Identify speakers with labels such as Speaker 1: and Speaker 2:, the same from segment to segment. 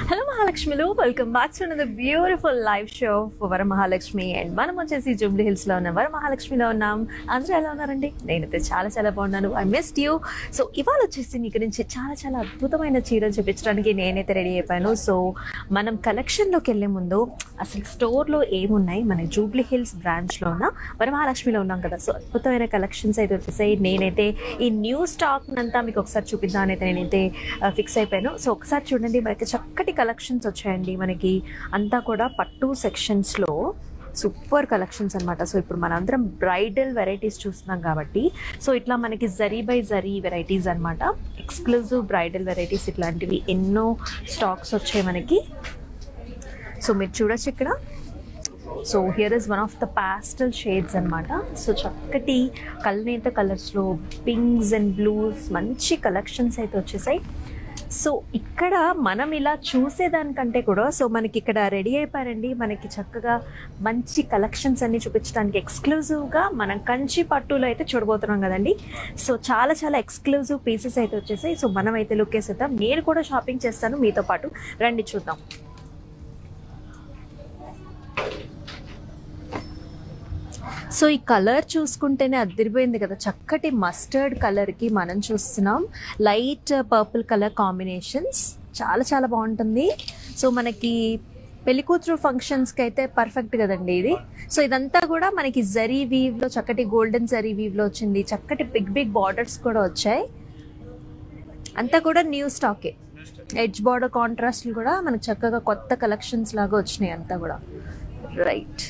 Speaker 1: Hello మహాలక్ష్మిలు, welcome back to another beautiful live show for Varamahalakshmi. And మనం వచ్చేసి Jubilee hills లో ఉన్న వరమహాలక్ష్మిలో ఉన్నాం. అందరూ ఎలా ఉన్నారండి? నేనైతే చాలా చాలా బాగున్నాను. I missed you. సో ఇవాళ వచ్చేసి మీకు నుంచి చాలా చాలా అద్భుతమైన చీరలు చూపించడానికి నేనైతే రెడీ అయిపోయాను. సో మనం కలెక్షన్లోకి వెళ్ళే ముందు అసలు స్టోర్లో ఏమున్నాయి, మన జూబ్లీ హిల్స్ బ్రాంచ్లో ఉన్న వరమహాలక్ష్మిలో ఉన్నాం కదా. సో అద్భుతమైన కలెక్షన్స్ అయితే వచ్చేసాయి. నేనైతే ఈ న్యూ స్టాక్ అంతా మీకు ఒకసారి చూపిద్దామని అయితే నేనైతే ఫిక్స్ అయిపోయాను. సో ఒకసారి చూడండి, మనకి చక్కటి కలెక్షన్స్ వచ్చాయండి. మనకి అంతా కూడా పట్టు సెక్షన్స్లో సూపర్ కలెక్షన్స్ అనమాట. సో ఇప్పుడు మనందరం బ్రైడల్ వెరైటీస్ చూస్తున్నాం కాబట్టి, సో ఇట్లా మనకి జరీ బై జరీ వెరైటీస్ అనమాట, ఎక్స్క్లూజివ్ బ్రైడల్ వెరైటీస్ ఇట్లాంటివి ఎన్నో స్టాక్స్ వచ్చాయి మనకి. సో మీరు చూడొచ్చు ఇక్కడ. So here is one of the pastel shades అనమాట. సో చక్కటి కల్నేత కలర్స్లో పింక్స్ అండ్ బ్లూస్ మంచి కలెక్షన్స్ అయితే వచ్చేసాయి. సో ఇక్కడ మనం ఇలా చూసేదానికంటే కూడా సో మనకి ఇక్కడ రెడీ అయిపోయారండి. మనకి చక్కగా మంచి కలెక్షన్స్ అన్ని చూపించడానికి ఎక్స్క్లూజివ్గా మనం కంచి పట్టులో అయితే చూడబోతున్నాం కదండి. సో చాలా చాలా ఎక్స్క్లూజివ్ పీసెస్ అయితే వచ్చేసాయి. సో మనం అయితే లుక్ వేసేద్దాం. నేను కూడా షాపింగ్ చేస్తాను మీతో పాటు, రండి చూద్దాం. సో ఈ కలర్ చూసుకుంటేనే అదిరిపోయింది కదా. చక్కటి మస్టర్డ్ కలర్కి మనం చూస్తున్నాం లైట్ పర్పుల్ కలర్ కాంబినేషన్స్, చాలా చాలా బాగుంటుంది. సో మనకి పెళ్లికూతురు ఫంక్షన్స్కి అయితే పర్ఫెక్ట్ కదండి ఇది. సో ఇదంతా కూడా మనకి జరీ వీవ్లో చక్కటి గోల్డెన్ జరీ వీవ్లో వచ్చింది. చక్కటి బిగ్ బిగ్ బార్డర్స్ కూడా వచ్చాయి. అంతా కూడా న్యూ స్టాకే. ఎడ్జ్ బార్డర్ కాంట్రాస్ట్లు కూడా మనకు చక్కగా కొత్త కలెక్షన్స్ లాగా వచ్చినాయి అంతా కూడా. రైట్,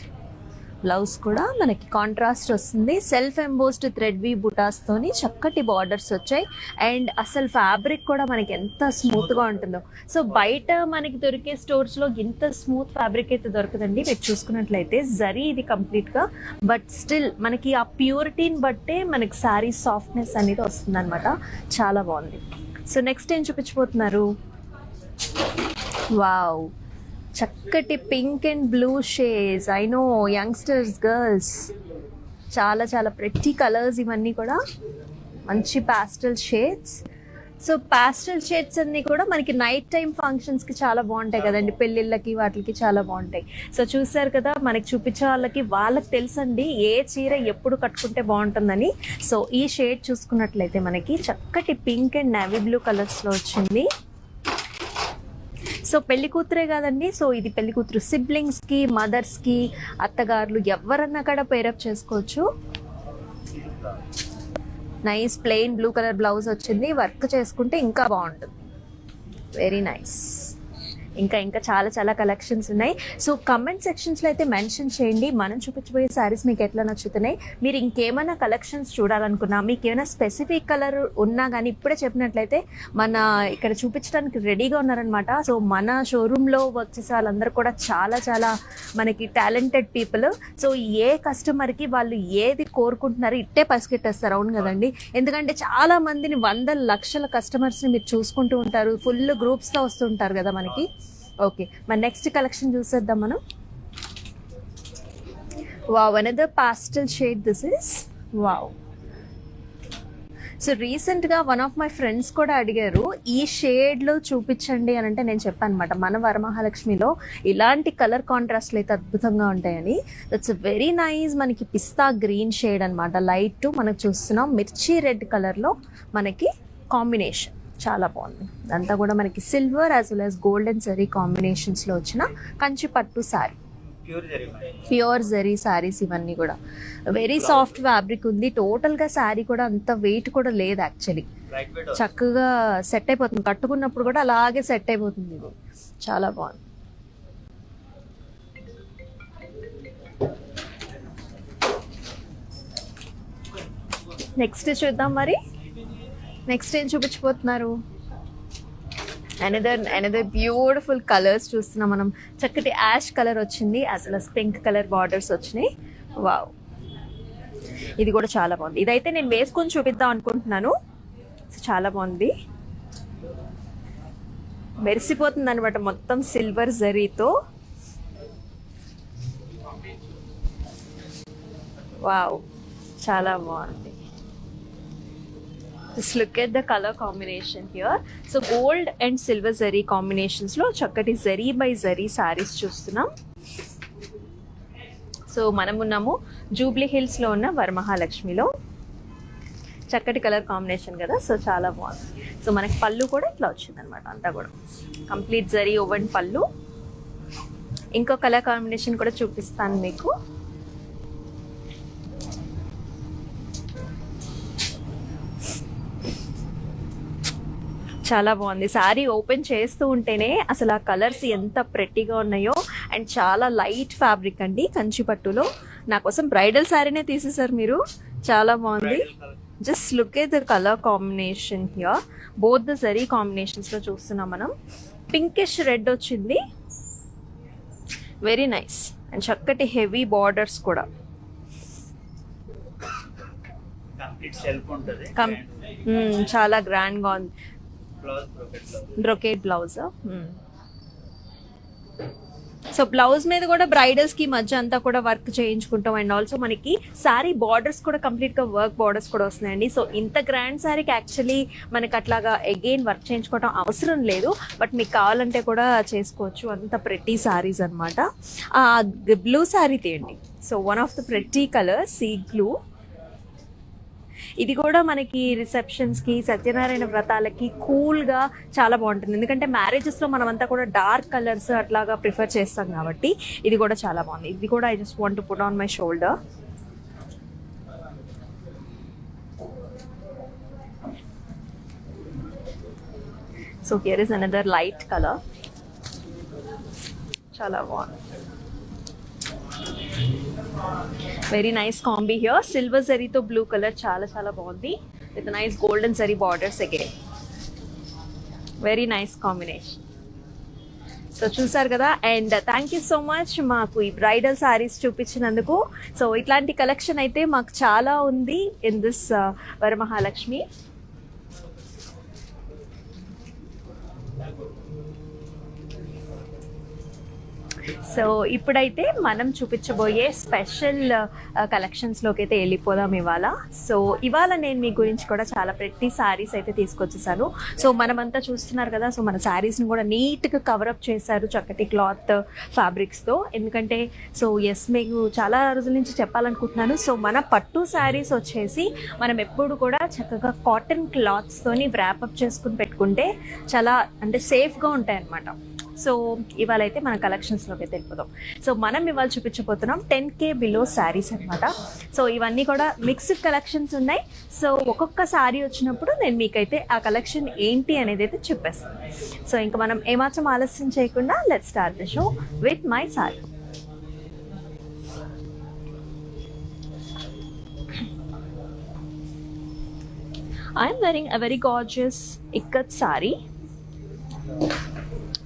Speaker 1: బ్లౌజ్ కూడా మనకి కాంట్రాస్ట్ వస్తుంది. సెల్ఫ్ ఎంబోస్డ్ థ్రెడ్ వీ బుటాస్తోని చక్కటి బార్డర్స్ వచ్చాయి. అండ్ అసలు ఫ్యాబ్రిక్ కూడా మనకి ఎంత స్మూత్గా ఉంటుందో. సో బయట మనకి దొరికే స్టోర్స్లో ఇంత స్మూత్ ఫ్యాబ్రిక్ అయితే దొరకదండి. మీరు చూసుకున్నట్లయితే జరీ ఇది కంప్లీట్గా, బట్ స్టిల్ మనకి ఆ ప్యూరిటీని బట్టే మనకి శారీ సాఫ్ట్నెస్ అనేది వస్తుంది అనమాట. చాలా బాగుంది. సో నెక్స్ట్ ఏం చూపించబోతున్నారు? వావ్, చక్కటి pink and blue shades. I know youngsters, girls, చాలా చాలా ప్రెట్టి కలర్స్ ఇవన్నీ కూడా. మంచి పాస్టల్ షేడ్స్. సో పాస్టల్ షేడ్స్ అన్నీ కూడా మనకి నైట్ టైం ఫంక్షన్స్కి చాలా బాగుంటాయి కదండి, పెళ్ళిళ్ళకి వాటికి చాలా బాగుంటాయి. సో చూసారు కదా, మనకి చూపించే వాళ్ళకి తెలుసండి ఏ చీర ఎప్పుడు కట్టుకుంటే బాగుంటుందని. సో ఈ షేడ్ చూసుకున్నట్లయితే మనకి చక్కటి పింక్ అండ్ నేవీ బ్లూ కలర్స్లో వచ్చింది. సో పెళ్లి కూతురే కాదండి, సో ఇది పెళ్లి కూతురు సిబ్లింగ్స్కి, మదర్స్కి, అత్తగారులు ఎవరన్నా కూడా పేరప్ చేసుకోవచ్చు. Nice plain blue colour blouse వచ్చింది. వర్క్ చేసుకుంటే ఇంకా బాగుంటుంది. Very nice. ఇంకా చాలా చాలా కలెక్షన్స్ ఉన్నాయి. సో కమెంట్ సెక్షన్స్లో అయితే మెన్షన్ చేయండి మనం చూపించబోయే శారీస్ మీకు ఎట్లా నచ్చుతున్నాయి. మీరు ఇంకేమైనా కలెక్షన్స్ చూడాలనుకున్నా, మీకు ఏమైనా స్పెసిఫిక్ కలర్ ఉన్నా కానీ ఇప్పుడే చెప్పినట్లయితే మన ఇక్కడ చూపించడానికి రెడీగా ఉన్నారనమాట. సో మన షోరూంలో వర్క్ చేసే వాళ్ళందరూ కూడా చాలా చాలా మనకి టాలెంటెడ్ పీపుల్. సో ఏ కస్టమర్కి వాళ్ళు ఏది కోరుకుంటున్నారో ఇట్టే పసిగట్టేస్తారు. అవును కదండి, ఎందుకంటే చాలా మందిని వందల లక్షల కస్టమర్స్ని మీరు చూసుకుంటూ ఉంటారు. ఫుల్ గ్రూప్స్తో వస్తుంటారు కదా మనకి. ఓకే, మరి నెక్స్ట్ కలెక్షన్ చూసేద్దాం మనం. Wow, another pastel shade this is. Wow. So రీసెంట్గా వన్ ఆఫ్ మై ఫ్రెండ్స్ కూడా అడిగారు ఈ షేడ్లో చూపించండి అని. అంటే నేను చెప్పాను అనమాట, మన వరమహాలక్ష్మిలో ఇలాంటి కలర్ కాంట్రాస్ట్లు అయితే అద్భుతంగా ఉంటాయని. That's very nice. మనకి పిస్తా గ్రీన్ షేడ్ అనమాట, లైట్ మనకు చూస్తున్నాం మిర్చి రెడ్ కలర్లో మనకి కాంబినేషన్ చాలా బాగుంది. అంతా కూడా మనకి silver as well as golden zari కాంబినేషన్స్లో వచ్చిన కంచి పట్టు శారీ, ప్యూర్ జరీ శారీస్ ఇవన్నీ కూడా. వెరీ సాఫ్ట్ ఫ్యాబ్రిక్ ఉంది. టోటల్గా శారీ కూడా అంత వెయిట్ కూడా లేదు యాక్చువల్లీ. చక్కగా సెట్ అయిపోతుంది, కట్టుకున్నప్పుడు కూడా అలాగే సెట్ అయిపోతుంది. ఇది చాలా బాగుంది. నెక్స్ట్ చూద్దాం మరి. నెక్స్ట్ ఏం చూపించబోతున్నారు? అనదర్ బ్యూటిఫుల్ కలర్స్ చూస్తున్నాం మనం. చక్కటి యాష్ కలర్ వచ్చింది, as well as pink colour borders వచ్చినాయి. వావ్, ఇది కూడా చాలా బాగుంది. ఇదైతే నేను వేసుకొని చూపిద్దాం అనుకుంటున్నాను. చాలా బాగుంది, మెరిసిపోతుంది అనమాట మొత్తం సిల్వర్ జరీతో. వావ్, చాలా బాగుంది. Just look at the color combination here. So gold and silver zari combinations లో చక్కటి జరీ బై జరీ సారీస్ చూస్తున్నాం. సో మనం ఉన్నాము జూబ్లీ హిల్స్ లో ఉన్న వరమహాలక్ష్మిలో. చక్కటి కలర్ కాంబినేషన్ కదా, సో చాలా బాగుంది. సో మనకి పళ్ళు కూడా ఇట్లా వచ్చింది అనమాట, అంతా కూడా కంప్లీట్ జరీ ఓవెన్ పళ్ళు. ఇంకో కలర్ కాంబినేషన్ కూడా చూపిస్తాను మీకు. చాలా బాగుంది. శారీ ఓపెన్ చేస్తూ ఉంటేనే అసలు ఆ కలర్స్ ఎంత ప్రెట్టీగా ఉన్నాయో. అండ్ చాలా లైట్ ఫ్యాబ్రిక్ అండి, కంచి పట్టులో. నా కోసం బ్రైడల్ శారీనే తీసేసారు మీరు, చాలా బాగుంది. Just look at the colour combination here. Both the zari కాంబినేషన్స్లో చూస్తున్నాం మనం. పింకిష్ రెడ్ వచ్చింది, వెరీ నైస్. అండ్ చక్కటి హెవీ బార్డర్స్ కూడా. చాలా గ్రాండ్గా ఉంది. Brocade blouse. సో బ్లౌజ్ మీద కూడా బ్రైడల్స్ కి మధ్య అంతా కూడా వర్క్ చేయించుకుంటాం. అండ్ ఆల్సో మనకి శారీ బార్డర్స్ కూడా కంప్లీట్ గా వర్క్ బార్డర్స్ కూడా వస్తున్నాయండి. సో ఇంత గ్రాండ్ శారీకి యాక్చువల్లీ మనకి అట్లాగా అగైన్ వర్క్ చేయించుకోవడం అవసరం లేదు, బట్ మీకు కావాలంటే కూడా చేసుకోవచ్చు. అంత ప్రెట్టి శారీస్ అనమాట. బ్లూ శారీ తీయండి. So one of the pretty colour sea blue. ఇది కూడా మనకి రిసెప్షన్స్కి, సత్యనారాయణ వ్రతాలకి కూల్గా చాలా బాగుంటుంది. ఎందుకంటే మ్యారేజెస్లో మనమంతా కూడా డార్క్ కలర్స్ అట్లాగా ప్రిఫర్ చేస్తాం కాబట్టి ఇది కూడా చాలా బాగుంది. ఇది కూడా I just want to put on my shoulder. So here is another light colour, చాలా బాగుంది. Very nice combi here. Silver జరీతో బ్లూ కలర్ చాలా చాలా బాగుంది, with nice golden zari borders again. Very nice combination. So చూసారు కదా. And thank you so much మాకు ఈ బ్రైడల్ శారీస్ చూపించినందుకు. సో ఇట్లాంటి కలెక్షన్ అయితే మాకు చాలా ఉంది ఇన్ దిస్ వరమహాలక్ష్మి. సో ఇప్పుడైతే మనం చూపించబోయే స్పెషల్ కలెక్షన్స్లోకి అయితే వెళ్ళిపోదాం ఇవాళ. సో ఇవాళ నేను మీ గురించి కూడా చాలా ప్రెట్టి శారీస్ అయితే తీసుకొచ్చేసాను. సో మనమంతా చూస్తున్నారు కదా, సో మన శారీస్ని కూడా నీట్గా కవరప్ చేశారు చక్కటి క్లాత్ ఫ్యాబ్రిక్స్తో. ఎందుకంటే సో ఎస్, మీకు చాలా రోజుల నుంచి చెప్పాలనుకుంటున్నాను. సో మన పట్టు శారీస్ వచ్చేసి మనం ఎప్పుడు కూడా చక్కగా కాటన్ క్లాత్స్తోని వ్రాపప్ చేసుకుని పెట్టుకుంటే చాలా అంటే సేఫ్గా ఉంటాయి అన్నమాట. సో ఇవాళ అయితే మన కలెక్షన్స్లోకి అయితే వెళ్ళిపోదాం. సో మనం ఇవాళ చూపించబోతున్నాం 10K బిలో శారీస్ అనమాట. సో ఇవన్నీ కూడా మిక్స్డ్ కలెక్షన్స్ ఉన్నాయి. సో ఒక్కొక్క శారీ వచ్చినప్పుడు నేను మీకైతే ఆ కలెక్షన్ ఏంటి అనేది అయితే చెప్పేస్తాను. సో ఇంకా మనం ఏమాత్రం ఆలస్యం చేయకుండా let's start the show with my sari. I'm wearing a very gorgeous ikat sari.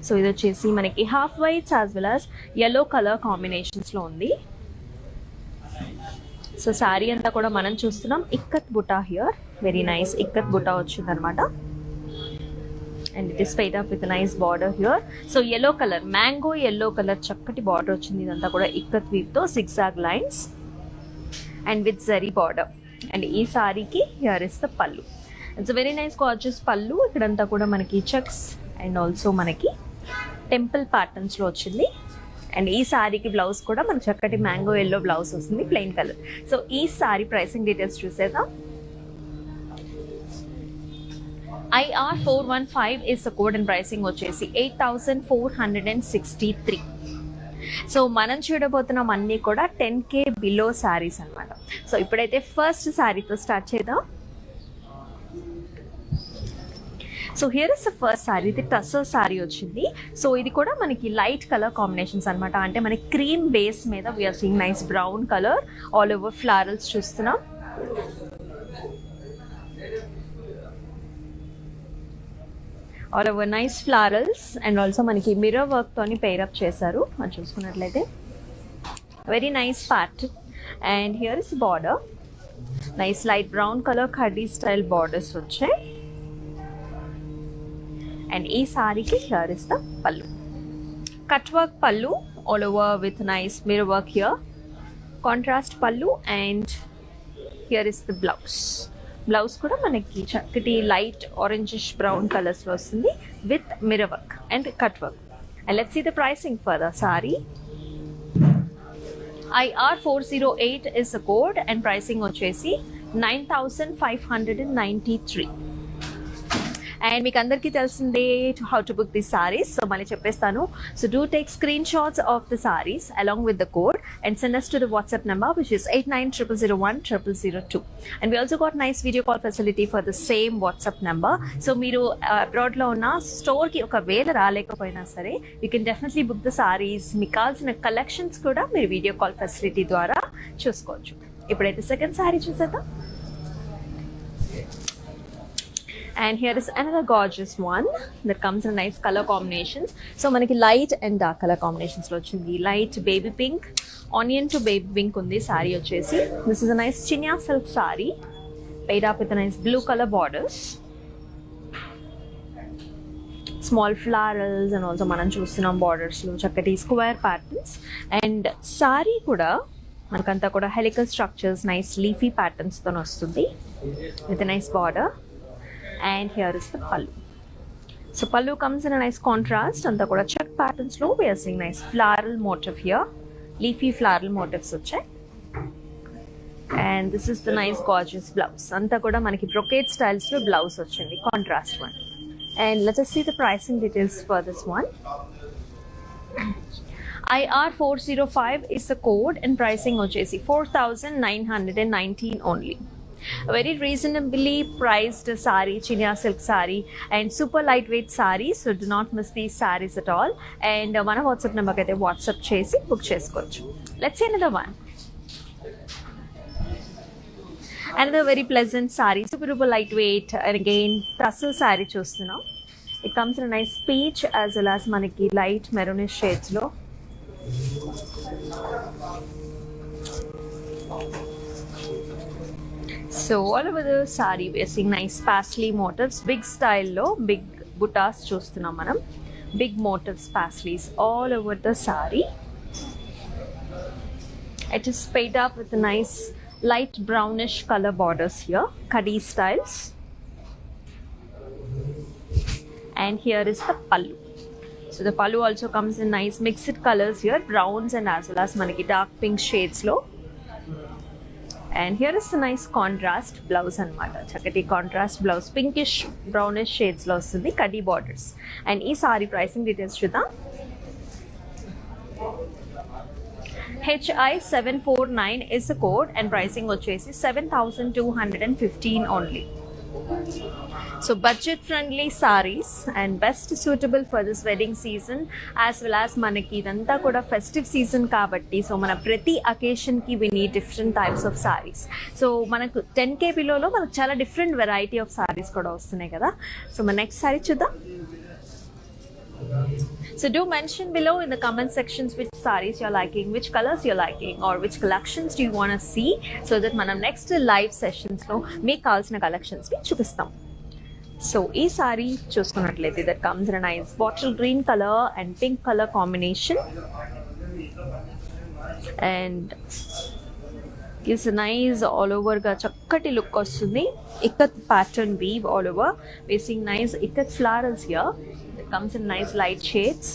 Speaker 1: So ఇది వచ్చేసి మనకి half whites as well as yellow colour కాంబినేషన్స్లో ఉంది. సో శారీ అంతా కూడా మనం చూస్తున్నాం ikat buta here. Very nice ikat buta వచ్చిందనమాట. And it is paired up with nice border here. So yellow colour, mango yellow colour చక్కటి బార్డర్ వచ్చింది. ఇదంతా కూడా ఇక్కత్ వీవ్తో zigzag lines and with zari border. And ఈ శారీకి హియర్ ఇస్ ద పళ్ళు. ఇట్స్ వెరీ నైస్ గార్జియస్ పళ్ళు. ఇక్కడంతా కూడా మనకి చెక్స్ అండ్ ఆల్సో మనకి టెంపుల్ ప్యాటర్న్స్లో వచ్చింది. అండ్ ఈ శారీకి బ్లౌజ్ కూడా మనకు చక్కటి మ్యాంగో ఎల్లో బ్లౌజ్ వస్తుంది, ప్లెయిన్ కలర్. సో ఈ శారీ ప్రైసింగ్ డీటెయిల్స్ చూసేద్దాం. IR 415 is the code and pricing వచ్చేసి 8463. సో మనం చూడబోతున్నాం అన్నీ కూడా 10K బిలో శారీస్ అనమాట. సో ఇప్పుడైతే ఫస్ట్ శారీతో స్టార్ట్ చేద్దాం. So here is the first sari. ఇది టస్సర్ శారీ వచ్చింది. సో ఇది కూడా మనకి లైట్ కలర్ కాంబినేషన్స్ అనమాట. అంటే మనకి క్రీమ్ బేస్ మీద we are seeing nice brown colour all over florals చూస్తున్నాం. All over nice florals and also మనకి మిర్రర్ వర్క్తోని పేరప్ చేశారు. అది చూసుకున్నట్లయితే very nice pattern. And here is border, nice light brown colour khadi style borders వచ్చాయి. And ఈ సారీకి here is the pallu, cut work pallu all over with nice mirror work here, contrast pallu. And here is the blouse. Blouse కూడా మనకి చక్కటి light orangish brown కలర్స్లో వస్తుంది with mirror work and cut work. And let's see the pricing for the sari. IR408 is the code and pricing వచ్చేసి 9,593. And మీకు అందరికీ తెలిసిందే how to book the saris. So మళ్ళీ చెప్పేస్తాను. So do take screen shots of the saris along with the code and send us to the WhatsApp number which is 8900010002. And we also got nice video call facility for the same WhatsApp number. So మీరు అబ్రాడ్లో ఉన్న స్టోర్కి ఒకవేళ రాలేకపోయినా సరే you can definitely book the saris. మీకు కావాల్సిన collections కూడా మీరు video call facility ద్వారా చూసుకోవచ్చు. ఇప్పుడైతే సెకండ్ సారీ చూసేద్దాం. And here is another gorgeous one that comes in nice color combinations. So manaki light and dark color combinations lo ochindi. Light baby pink, onion to baby pink undi saree vachesi. This is a nice chinya silk saree paired up with a nice blue color borders, small florals and also manam chustunam borders lo chakkati square patterns. And saree kuda manakanta kuda helical structures, nice leafy patterns tho vastundi with a nice border. And here is the pallu. So pallu comes in a nice contrast. Anta kuda check patterns lo we are seeing nice floral motif here, leafy floral motifs vachai. And this is the nice gorgeous blouse. Anta kuda manaki brocade styles lo blouse vachindi, contrast one. And let us see the pricing details for this one. IR405 is the code and pricing vachesi 4,919 only. A very reasonably priced saree, chinya silk saree and super lightweight saree. So do not miss these sarees at all. And mana WhatsApp number kaite WhatsApp chesi book chesukochu. Let's see another one. Another very pleasant saree, super lightweight and again tassel saree chustunam. It comes in a nice peach as well as manaki light maroonish shades lo. So all over the saree we are seeing nice paisley motifs, big style lo, big buttas chustunam manam. Big motifs, paisleys all over the saree. It is paired up with a nice light brownish color borders here, kadi styles. And here is the pallu. So the pallu also comes in nice mixed colors here, browns and as well as manaki dark pink shades lo. And here is the nice contrast blouse anamata, chakati contrast blouse, pinkish brownish shades lo vasundi, kadi borders. And ee saree pricing details chudam. HI749 is the code and pricing vachesi 7,215 only. So budget friendly sarees and best suitable for this wedding season as well as manaki idanta kuda festive season kabatti so mana prati occasion ki we need different types of sarees. So manaku 10k below lo manaku chala different variety of sarees kuda vastunayi kada. So మన next saree chudam. So do mention below in the comment sections which sarees you're liking, which colors you're liking or which collections do you want to see so that manam next live sessions lo meeku kavalsina collections ni chupistam. So ee saree chuskunnatlayite that comes in a nice bottle green color and pink color combination and gives a nice all over ga chakkati look vastundi. Ikat pattern weave all over. We're seeing nice ikat florals here. It comes in nice light shades.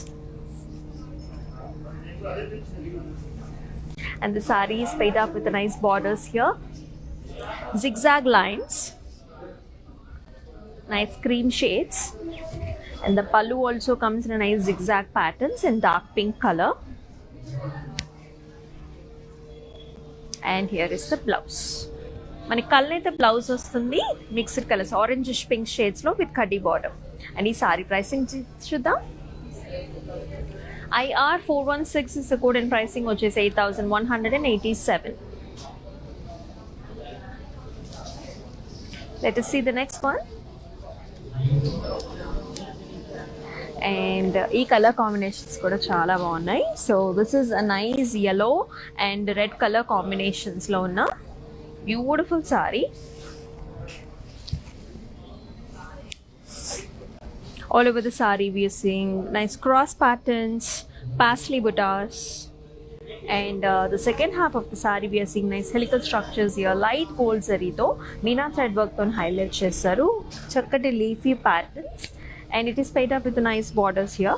Speaker 1: And the saree is paired up with the nice borders here, zigzag lines, nice cream shades. And the pallu also comes in a nice zigzag patterns in dark pink color. And here is the blouse. మనకి కళ్ళైతే blouse వస్తుంది mixed colours orangish pink shades లో with కడ్డీ border. And ఈ sorry pricing చూద్దాం. IR416 is the code and pricing వచ్చేసి 8,187. Let us see the next one. And ఈ colour combinations కూడా చాలా బాగున్నాయి. So this is a nice yellow and red color combinations లో ఉన్న beautiful sorry. All over the saree we are seeing nice cross patterns, paisley buttas And the second half of the saree we are seeing nice helical structures here, light gold zari తో Meena thread work తో highlight చేశారు, చక్కటి leafy patterns, and it is paid up with nice borders here,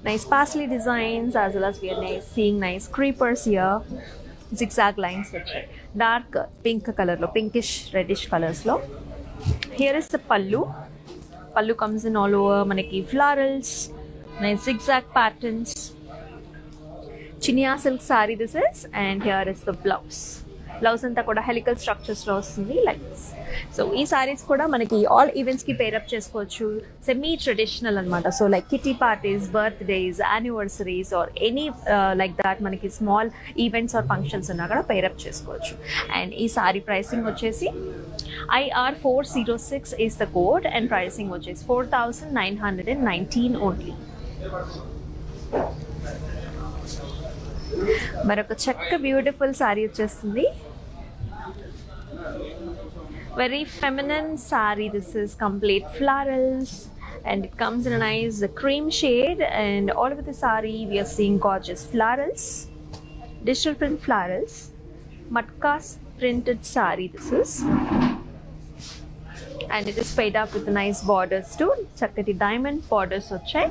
Speaker 1: nice parsley designs, as well as we are seeing nice creepers here, zigzag lines వచ్చాయి dark pink colour లో, pinkish reddish colours లో. Here is the pallu. Pallu comes in all over manaki florals, nice zigzag patterns. Chinia silk saree this is, and here is the blouse. Blouse anta kuda helical structures lo vastundi like this. So ee sarees kuda manaki all events ki pair up chesukochu, semi traditional anamata. So like kitty parties, birthdays, anniversaries or any like that manaki small events or functions unna kuda pair up chesukochu. And ee saree pricing vachesi IR 406 is the code, and pricing vachesi 4919 only. మరొక చక్క beautiful sorry వచ్చేస్తుంది, very feminine saree. This is complete florals, and it comes in a nice cream shade, and all over the saree we are seeing gorgeous florals, digital print florals, matkas printed saree this is, and it is paid up with nice borders too, chakkati diamond borders వచ్చాయి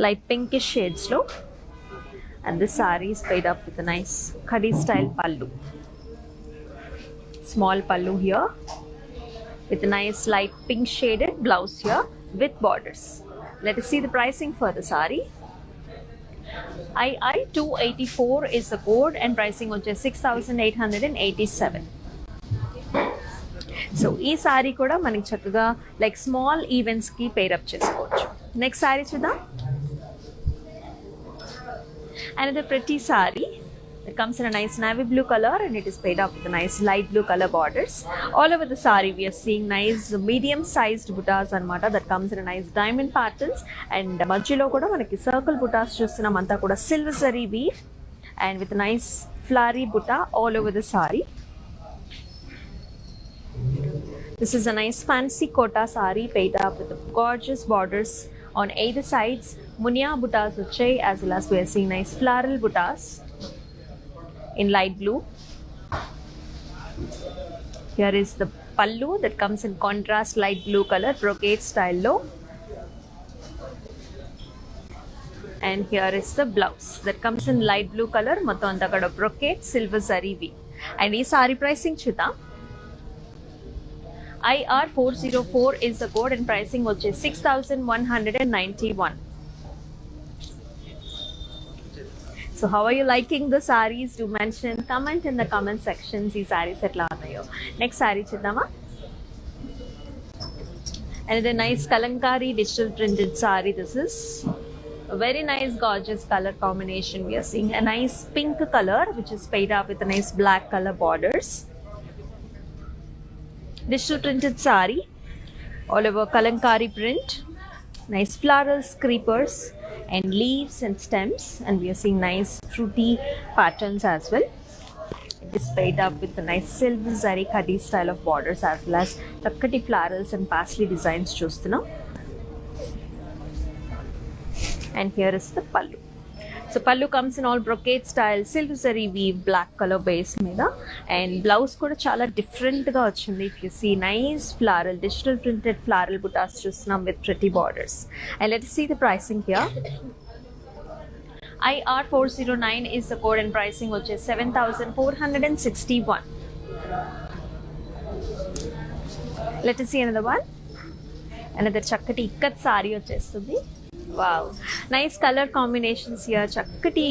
Speaker 1: light pinkish shades low, and this saree is paid up with a nice khadi style pallu, small pallu here with a nice light pink shaded blouse here with borders. Let us see the pricing for the saree. II 284 is the code, and pricing on 6887. So ఈ sorry కూడా మనకి చక్కగా like small events కి pair up చేసుకోవచ్చు. Next sari చూద్దాం. Another pretty saree. It comes in a nice navy blue color, and it is paid up with a nice light blue color borders. All over the saree we are seeing nice medium sized buttas anamata that comes in a nice diamond patterns, and మధ్యలో కూడా మనకి circle buttas చూస్తున్నాం, అంతా కూడా silver zari weave and with a nice flowery butta all over the saree. This is a nice fancy kota saree paid up with gorgeous borders on either sides. Munia buttas vachai, as well as we are seeing nice floral buttas in light blue. Here is the pallu that comes in contrast light blue color brocade style low, and here is the blouse that comes in light blue color mottham anta kada brocade silver zari weave. And ee saree pricing chuddam. IR 404 is the code, and pricing వచ్చే 6191. So how are you liking the sarees? Do mention, comment in the comment sections ee sarees etla unnayo. Next saree chuddama. Another nice kalamkari digital printed saree this is. A very nice gorgeous color combination. We are seeing a nice pink color which is paid up with a nice black color borders. Digital printed saree all over kalamkari print, nice florals, creepers and leaves and stems, and we are seeing nice fruity patterns as well. It is paid up with a nice silver zari khadi style of borders, as well as chakkati florals and parsley designs chustunam. And here is the pallu. So pallu comes in all brocade style silver zari weave black color base మీద, and blouse కూడా చాలా different గా వచ్చింది. If you see nice floral digital printed floral buttas చూస్తున్నాం with pretty borders. And let's see the pricing here. IR 409 is the code, and pricing which is 7461. Let us see another one. Another chakkati ikkat saree వచ్చేస్తుంది. Wow, nice color combinations here. చక్కటి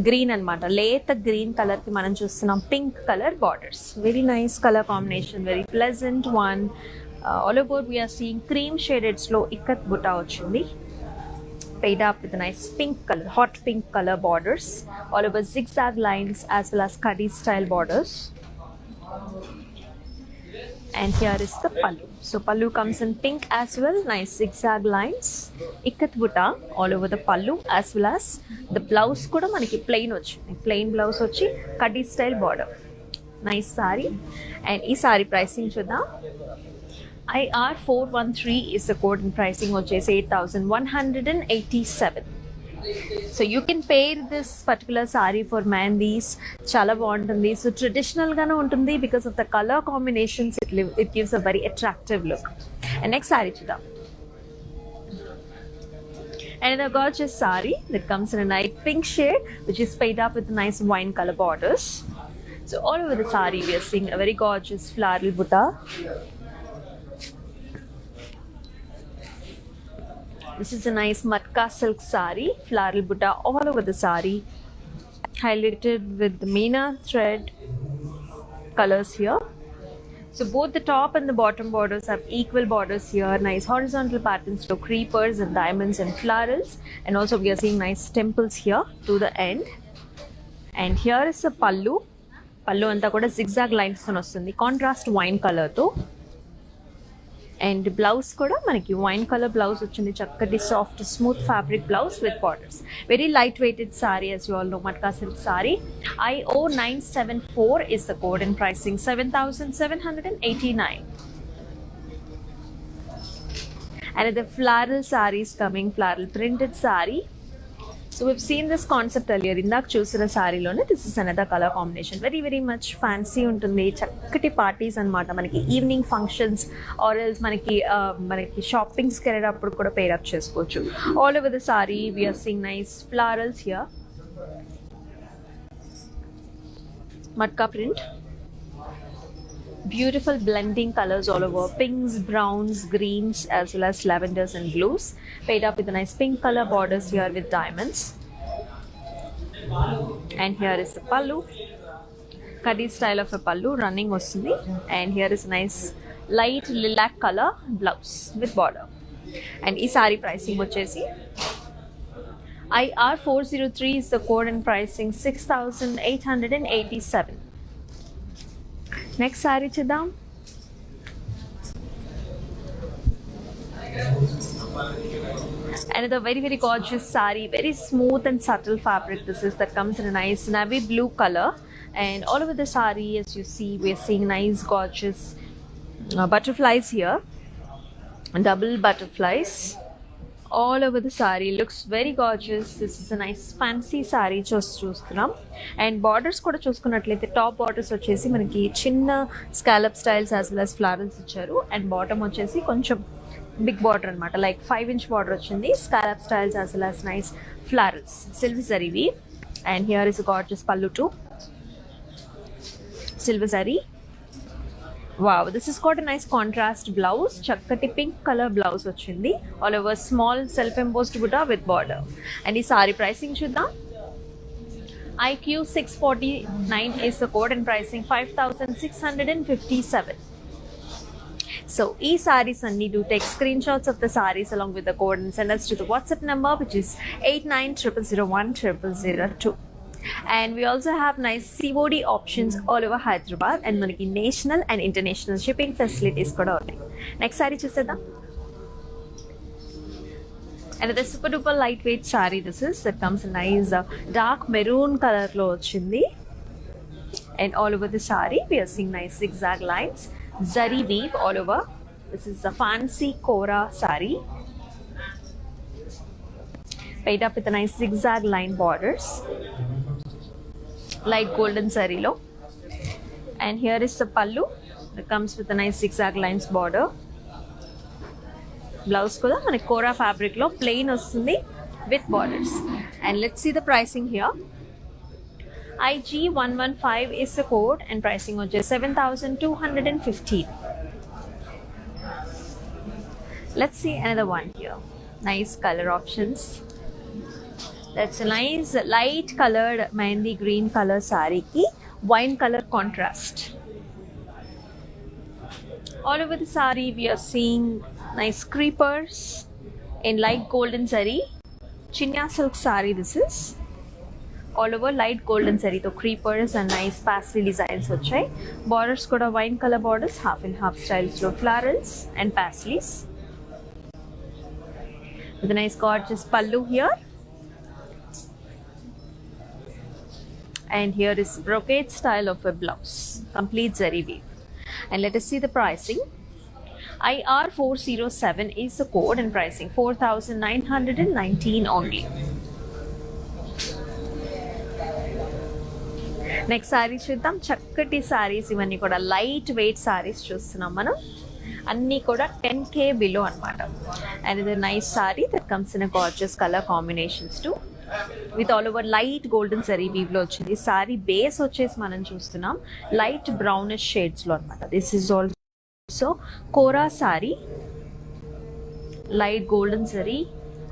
Speaker 1: green అన్నమాట, లేత green colour కి మనం చూస్తున్నాం pink colour borders. Very nice colour combination, very pleasant one. All over we are seeing cream shadeds లో ఇక్కత్ బుటా వచ్చింది, paid up with a nice pink color, hot pink color borders all over zigzag lines, as well as khadi style borders. And here is the pallu. So pallu comes in pink as well, nice zigzag lines, ikat butta all over the pallu, as well as the blouse kuda manaki plain vachindi, plain blouse vachi khadi style border. Nice saree. And ee saree pricing chuddam. IR 413 is the code, and pricing vachesi 8187. So you can pair this particular sari for mehndis. చాలా బాగుంటుంది. So ట్రెడిషనల్గానే ఉంటుంది because of the colour combinations. It gives a very attractive look. And next sari చూద్దాం. Another gorgeous saree that comes in a light pink shade, which is paid up with nice wine color borders. So all over the saree we are seeing a very gorgeous floral butta. This is a nice matka silk saree, floral butta all over the saree, highlighted with the meena thread colors here. So both the top and the bottom borders have equal borders here. Nice horizontal patterns to creepers and diamonds and florals. And also we are seeing nice temples here to the end. And here is a pallu. Pallu anta kuda zigzag lines tho vastundi. Contrast wine color tho. And blouse kuda manaki wine color blouse vachindi. Chakkati soft smooth fabric blouse with borders. Very light weighted saree, as you all know, matka silk saree. IO974 is the code and pricing 7,789. Another floral saree is coming, floral printed saree. So we've seen this concept earlier. ఇందాక చూసిన సారీలోనే this is another colour combination. Very very much fancy ఉంటుంది. చక్కటి parties అనమాట. మనకి evening functions or else మనకి షాపింగ్స్కి వెళ్ళేటప్పుడు కూడా పేరప్ చేసుకోవచ్చు. All over the sari we're seeing nice florals here. Matka print. Beautiful blending colors all over. Pinks, browns, greens, as well as lavenders and blues. Paired up with a nice pink color borders here with diamonds. And here is the pallu. Kadhi style of a pallu running ostundi. And here is a nice light lilac color blouse with border. And ee saree pricing vachesi IR403 is the code and pricing 6,887. Next saree చూద్దాం. Another very very gorgeous saree, very smooth and subtle fabric. This is that comes in a nice navy blue color, and all over the saree, as you see, we're seeing nice gorgeous butterflies here, double butterflies all over the saree. Looks very gorgeous. This is a nice fancy saree చూస్తున్నాం. And borders కూడా చూసుకున్నట్లయితే top borders వచ్చేసి మనకి చిన్న scallop styles as well as florals ఇచ్చారు. And bottom వచ్చేసి కొంచెం big border అనమాట, లైక్ 5-inch బార్డర్ వచ్చింది. Scallop styles as well as nice florals, silver zari weave. And here is gorgeous pallu to silver zari. Wow, this has got a nice contrast blouse. Chakkati pink color blouse vachindi. All over small self-embossed butta with border. And ee saree pricing chuddam. IQ649 is the code and pricing 5,657. So ee sarees anni do take screenshots of the sarees along with the code and send us to the WhatsApp number, which is 8900010002. And we also have nice COD options all over Hyderabad, and manaki national and international shipping facilities kuda unnai. Next saree chusedam. Another super duper lightweight saree this is, that comes in nice dark maroon color lo ochindi. And all over the saree we are seeing nice zigzag lines, zari weave all over. This is a fancy Kora saree, paid up with a nice zigzag line borders, light golden zari lo. And here is the pallu that comes with a nice zigzag lines border. Blouse kuda manaki Kora fabric lo plain ostundi with borders. And let's see the pricing here. IG115 is the code and pricing on 7,215. Let's see another one here. Nice color options. That's a nice light colored mehndi green color saree ki wine color contrast. All over the saree we are seeing nice creepers in light golden zari. Chinya silk saree this is. All over light golden zari to creepers and nice pastel designs vachai. Borders kuda wine color borders, half and half styles to florals and pastels. With a nice gorgeous pallu here. And here is brocade style of a blouse, complete zari weave. And let us see the pricing. IR407 is the code and pricing 4,919 only. Next sari చూద్దాం. చక్కటి సారీస్, ఇవన్నీ కూడా light weight saris చూస్తున్నాం మనం. అన్నీ కూడా 10K below అనమాట. And ఇది nice sari that comes in gorgeous colour combinations too with all over light golden zari వీవ్లో వచ్చింది. సారీ బేస్ వచ్చేసి మనం చూస్తున్నాం లైట్ బ్రౌనిష్ షేడ్స్లో అనమాట. This is also kora sari, light golden zari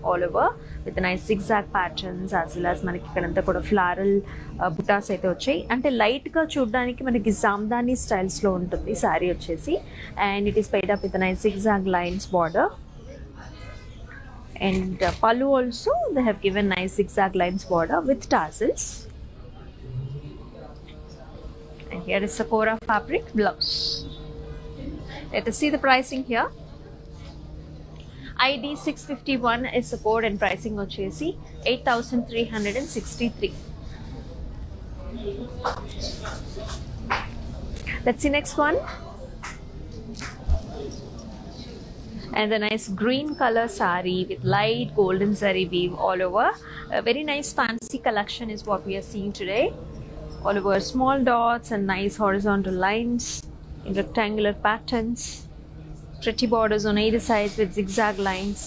Speaker 1: all over with nice zigzag patterns as well as మనకి ఇక్కడంతా కూడా ఫ్లారల్ బుటాస్ అయితే వచ్చాయి. అంటే లైట్గా చూడడానికి మనకి జామ్దానీ స్టైల్స్లో ఉంటుంది శారీ వచ్చేసి. And it is paired up with nice zigzag lines border. And pallu also they have given nice zigzag lines border with tassels. And here is the Kora fabric blouse. Let us see the pricing here. ID 651 is the code and pricing వచ్చేసి 8,363. Let's see next one. And the nice green color saree with light golden zari weave all over. A very nice fancy collection is what we are seeing today. All over small dots and nice horizontal lines in rectangular patterns. Pretty borders on either sides with zigzag lines.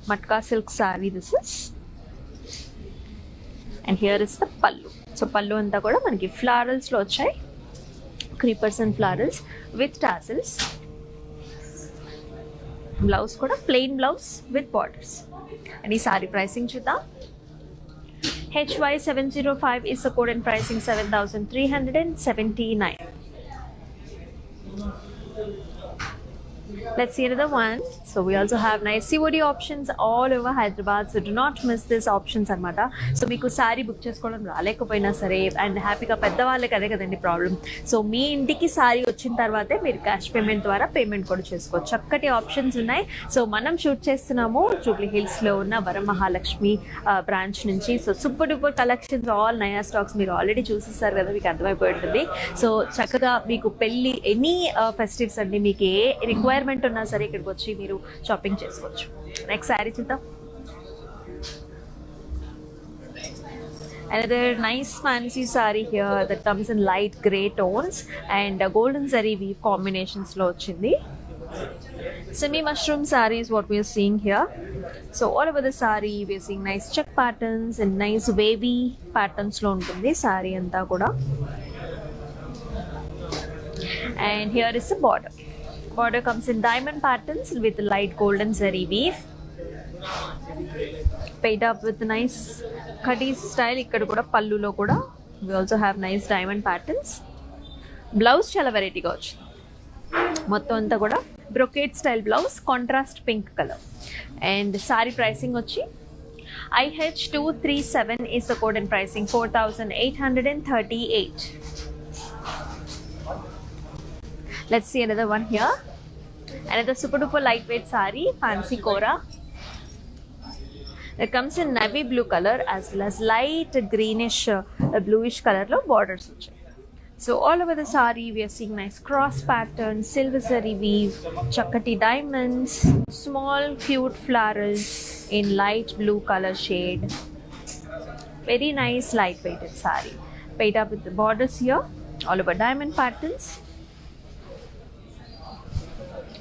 Speaker 1: Matka silk saree this is. And here is the pallu. So pallu anta kuda manaki florals lo vachai. Creepers and florals with tassels. Blouse kuda plain blouse with borders. And ee saree pricing chuddam. HY705 is the code and pricing 7,379. Let's see another one. So we also have nice COD options all over Hyderabad. So do not miss these options అనమాట. So మీకు sorry book చేసుకోవడం రాలేకపోయినా సరే, and హ్యాపీగా పెద్దవాళ్ళకి అదే కదండి problem. So మీ ఇంటికి sorry వచ్చిన తర్వాతే మీరు క్యాష్ పేమెంట్ ద్వారా పేమెంట్ కూడా చేసుకోవచ్చు. చక్కటి ఆప్షన్స్ ఉన్నాయి. సో మనం షూట్ చేస్తున్నాము జూబ్లీ హిల్స్లో ఉన్న వరమహాలక్ష్మి బ్రాంచ్ నుంచి. So super duper collections, all నయా స్టాక్స్ మీరు ఆల్రెడీ చూసేస్తారు కదా, మీకు అర్థమైపోయి ఉంటుంది. సో చక్కగా మీకు పెళ్ళి ఎనీ ఫెస్టివ్స్ అండి, మీకు ఏ రిక్వైర్మెంట్ ఉన్నా సరే ఇక్కడికి వచ్చి మీరు షాపింగ్ చేసుకోవచ్చు. నెక్స్ట్ శారీ చూద్దాం. Another nice fancy saree here that comes in light grey tones and golden zari weave combinations lo ochindi. Semi mushroom saree is what we are seeing here. So all over the saree we are seeing nice check patterns and nice wavy patterns lo untundi saree anta kuda. And here is the border. Border comes in diamond patterns with light golden zari weave. Paid up with nice khadi style. Ikkada kuda pallu lo kuda we also have nice diamond patterns. Blouse chala variety ga vachindi. Mottham anta kuda brocade style blouse, contrast pink color. And saree pricing vachi IH237 is the code and pricing 4,838. Let's see another one here. Another super duper lightweight saree, fancy Kora. It comes in navy blue color as well as light greenish bluish color lo borders vachayi. So all over the saree we are seeing nice cross pattern, silver zari weave, chakati diamonds, small cute flowers in light blue color shade. Very nice lightweighted saree. Paid up with the borders here, all over diamond patterns.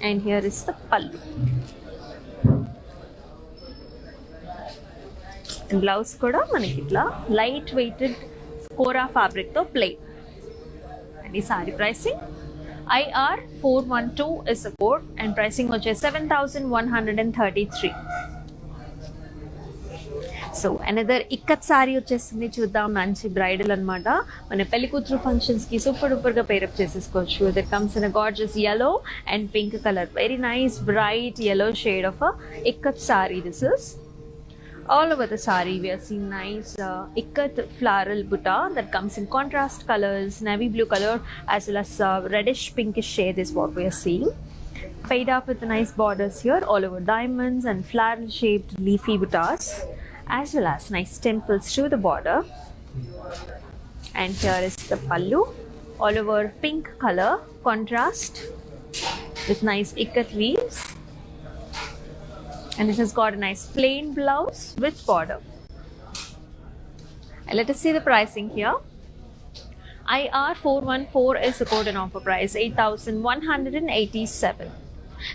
Speaker 1: And here is the pallu. And blouse kuda manaki itla light weighted Kora fabric tho plain. And ee saree pricing IR412 is the code and pricing vache 7,133. So another ikat sorry వచ్చేసింది, చూద్దాం. మంచి bridal అనమాట, మన పెళ్లి కూతురు ఫంక్షన్స్కి super డూపర్గా pair up చేసేసుకోవచ్చు. That comes in a gorgeous yellow and pink color. Very nice bright yellow shade of a ikat saree this is. All over the saree we are seeing nice ikat floral butta that comes in contrast colors, navy blue color as well as reddish pinkish shade is what we are seeing. Paid up with nice borders here, all over diamonds and floral shaped leafy buttas, as well as nice temples to the border. And here is the pallu, all over pink color contrast with nice ikat weaves, and it has got a nice plain blouse with border. And let us see the pricing here. IR414 is the code and offer price 8,187.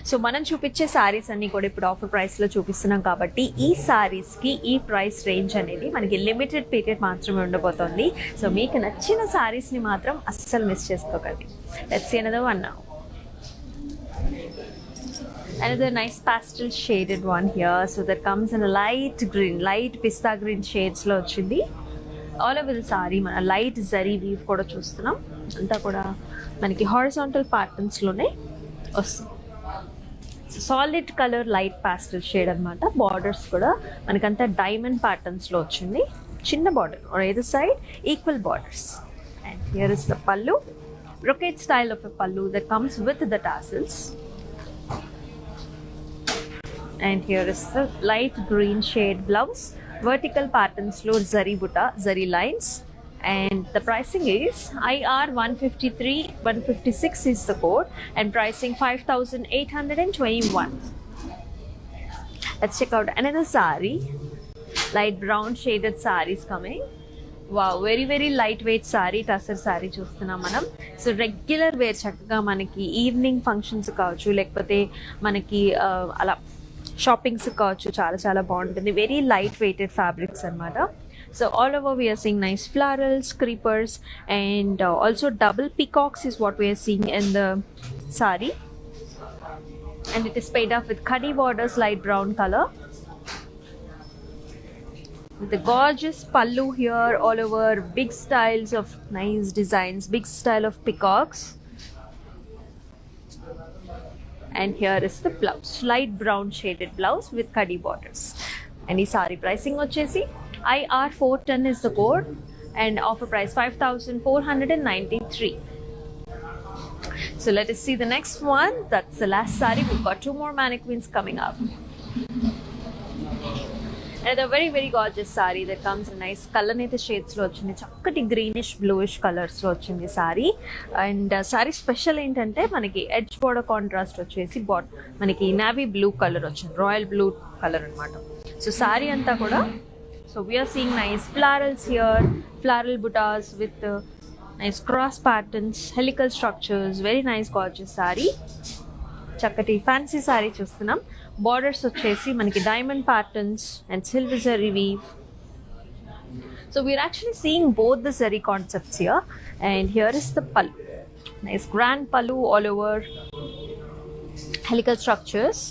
Speaker 1: So మనం చూపించే సారీస్ అన్ని కూడా ఇప్పుడు offer ప్రైస్లో చూపిస్తున్నాం కాబట్టి ఈ సారీస్కి ఈ ప్రైస్ రేంజ్ అనేది మనకి లిమిటెడ్ పీరియడ్ మాత్రమే ఉండబోతోంది. సో మీకు నచ్చిన సారీస్ని మాత్రం అస్సలు మిస్ చేసుకోకండి. Let's see another one now. Another nice pastel shaded one here. So that comes in a light green, light pista green shades లో వచ్చింది. ఆల్ ఓవర్ ది సారీ మన లైట్ జరీ వీవ్ కూడా చూస్తున్నాం. అంతా కూడా మనకి హారిజాంటల్ ప్యాటర్న్స్లోనే వస్తుంది. Solid colour light pastel shade అనమాట. బార్డర్స్ కూడా మనకంతా డైమండ్ ప్యాటర్న్స్లో వచ్చింది. చిన్న border or either side equal borders. And here is the pallu, brocade style of a pallu that comes with the tassels. And here is the light green shade blouse, vertical patterns lo zari butta, zari lines, and the pricing is IR 153, 156 is the code, and pricing 5,821. Let's check out another sari, light brown shaded sarees coming. Wow, very very lightweight saree, tussar sorry చూస్తున్నాం మనం. So regular wear చక్కగా మనకి evening functions కావచ్చు, లేకపోతే మనకి అలా shoppings కావచ్చు, చాలా చాలా బాగుంటుంది. వెరీ లైట్ వెయిటెడ్ ఫ్యాబ్రిక్స్ అనమాట. So all over we're seeing nice florals, creepers, and also double peacocks is what we are seeing in the saree, and it is paid up with khadi borders, light brown color, with the gorgeous pallu here all over, big styles of nice designs, big style of peacocks. And here is the blouse, light brown shaded blouse with khadi borders. And ee saree pricing vachesi IR 410 is the code, and offer price 5,493. So let us see the next one. That's the last saree. We've got two more mannequins coming up. Another very very gorgeous saree that comes in nice color nitha shades lo vachindi, chakkati greenish bluish colors lo vachindi saree. And saree special entante manaki edge border contrast vachesi manaki navy blue color vachindi, royal blue color anamata. So saree anta kuda, so we are seeing nice florals here, floral buttas with nice cross patterns, helical structures, very nice gorgeous saree. చక్కటి fancy sari చూస్తున్నాం. Borders వచ్చేసి మనకి diamond patterns and silver zari weave. So we're actually seeing both the zari concepts here. And here is the pallu, nice grand pallu all over, helical structures.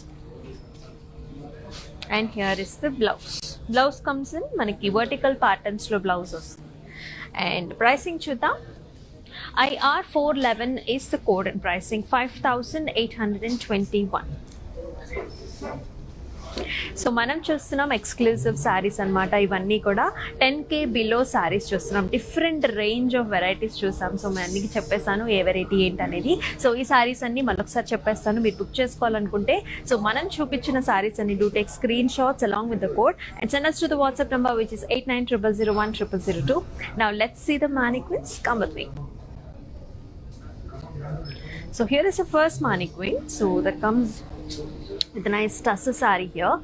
Speaker 1: And here is the blouse. Blouse comes in మనకి vertical ప్యాటర్న్స్లో blouse వస్తుంది. And pricing చూద్దాం. IR 411 is the code, and pricing 5,821. సో మనం చూస్తున్నాం exclusive saris అనమాట. ఇవన్నీ కూడా 10K బిలో శారీస్ చూస్తున్నాం. డిఫరెంట్ రేంజ్ ఆఫ్ వెరైటీస్ చూసాం. సో నేను అన్నికి చెప్పేస్తాను ఏ వెరైటీ ఏంటి అనేది. సో ఈ శారీస్ అన్ని మరొకసారి చెప్పేస్తాను. మీరు బుక్ చేసుకోవాలనుకుంటే సో మనం చూపించిన శారీస్ అన్ని do take screen shots along with the code and send us to the WhatsApp number which is 8900010002. Now let's see the mannequins. Come with me. So here is the first mannequin. So that comes with a nice tussar saree here,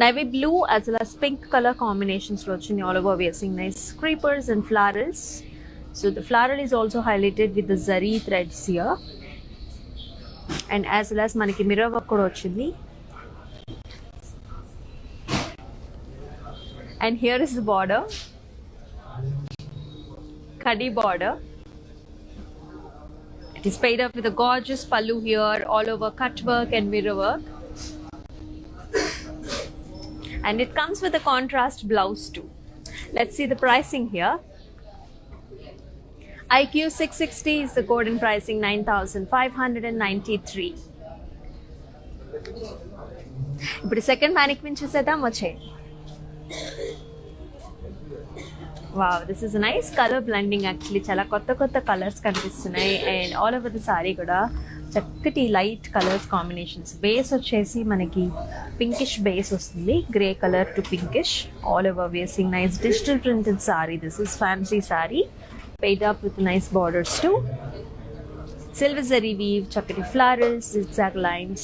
Speaker 1: navy blue as well as pink color combinations lo vachindi. All over we are seeing nice creepers and florals. So the floral is also highlighted with the zari threads here, and as well as manaki mirror work kuda vachindi. And here is the border, khadi border. It is paid up with a gorgeous pallu here, all over cut work and mirror work. And it comes with a contrast blouse too. Let's see the pricing here. IQ 660 is the code, and pricing 9,593. ఇప్పుడు second mannequin చూసేద్దాం. వచ్చే wow, this is nice colour blending. Actually చాలా కొత్త కొత్త colours కనిపిస్తున్నాయి. And all over the sari కూడా చక్కటి light colours combinations. Base వచ్చేసి మనకి పింకిష్ బేస్ వస్తుంది, grey colour to pinkish. All over we are seeing nice digital printed sari. This is fancy sari paid up with nice borders too. Silver zari weave, chakati florals, zigzag lines.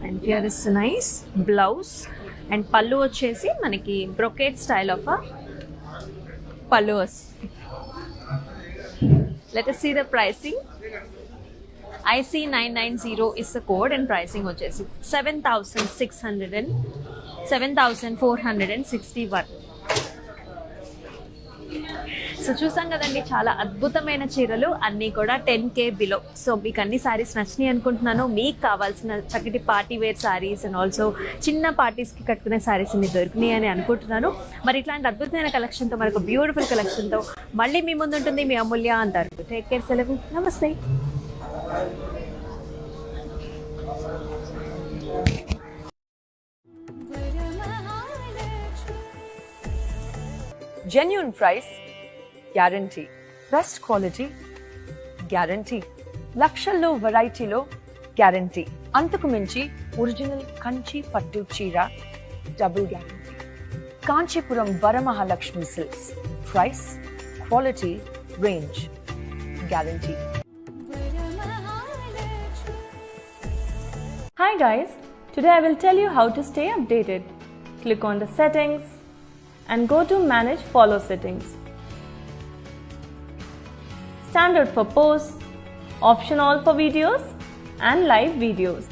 Speaker 1: And here is a nice blouse. And pallu vachesi manaki brocade style of a palus. Let us see the pricing. IC990 is the code and pricing వచ్చేసి 7,461. So చూసాం కదండి, చాలా అద్భుతమైన చీరలు అన్నీ కూడా 10K below. So మీకు అన్ని శారీస్ నచ్చినాయి అనుకుంటున్నాను. మీకు కావాల్సిన చక్కటి party wear saris and also చిన్న పార్టీస్కి కట్టుకునే శారీస్ అన్ని దొరికినాయి అని అనుకుంటున్నాను. మరి ఇట్లాంటి అద్భుతమైన కలెక్షన్తో, మనకు బ్యూటిఫుల్ కలెక్షన్తో మళ్ళీ మీ ముందు ఉంటుంది మీ అమూల్య. అంటారు టేక్ కేర్, సెలవు, నమస్తే.
Speaker 2: Genuine price, guarantee. Best quality, guarantee. లక్షల్లో వెరైటీలో గ్యారంటీ. అంతకు మించి ఒరిజినల్ కంచి పట్టు చీర double guarantee. Kanchipuram Varamahalakshmi silks. Price, quality, range, guarantee.
Speaker 3: Hi guys, today I will tell you how to stay updated. Click on the settings and go to manage follow settings. Standard for posts, option all for videos and live videos.